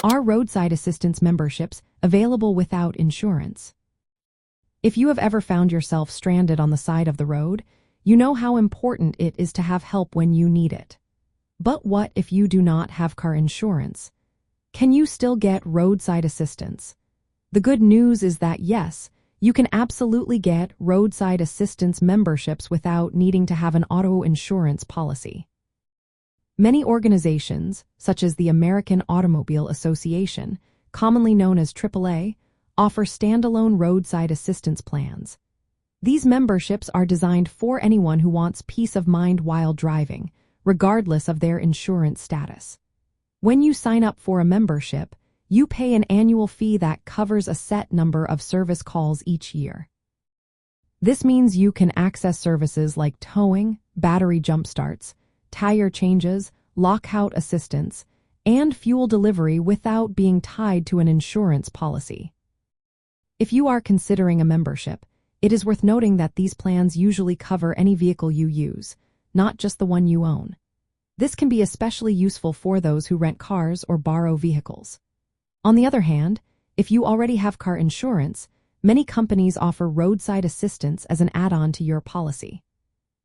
Are roadside assistance memberships available without insurance? If you have ever found yourself stranded on the side of the road, you know how important it is to have help when you need it. But what if you do not have car insurance? Can you still get roadside assistance? The good news is that yes, you can absolutely get roadside assistance memberships without needing to have an auto insurance policy. Many organizations, such as the American Automobile Association, commonly known as AAA, offer standalone roadside assistance plans. These memberships are designed for anyone who wants peace of mind while driving, regardless of their insurance status. When you sign up for a membership, you pay an annual fee that covers a set number of service calls each year. This means you can access services like towing, battery jump starts, tire changes, lockout assistance, and fuel delivery without being tied to an insurance policy. If you are considering a membership, it is worth noting that these plans usually cover any vehicle you use, not just the one you own. This can be especially useful for those who rent cars or borrow vehicles. On the other hand, if you already have car insurance, many companies offer roadside assistance as an add-on to your policy.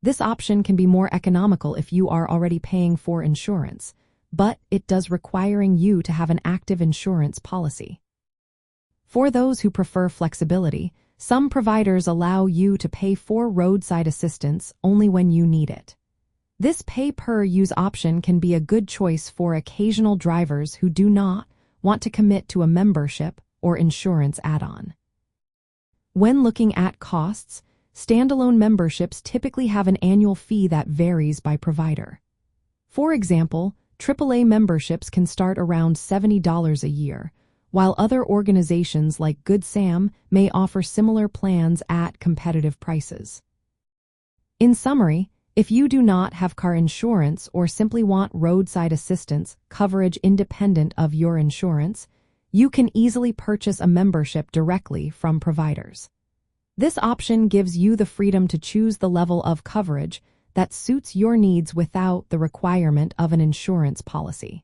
This option can be more economical if you are already paying for insurance, but it does requiring you to have an active insurance policy. For those who prefer flexibility, some providers allow you to pay for roadside assistance only when you need it. This pay-per-use option can be a good choice for occasional drivers who do not want to commit to a membership or insurance add-on. When looking at costs, standalone memberships typically have an annual fee that varies by provider. For example, AAA memberships can start around $70 a year, while other organizations like Good Sam may offer similar plans at competitive prices. In summary, if you do not have car insurance or simply want roadside assistance coverage independent of your insurance, you can easily purchase a membership directly from providers. This option gives you the freedom to choose the level of coverage that suits your needs without the requirement of an insurance policy.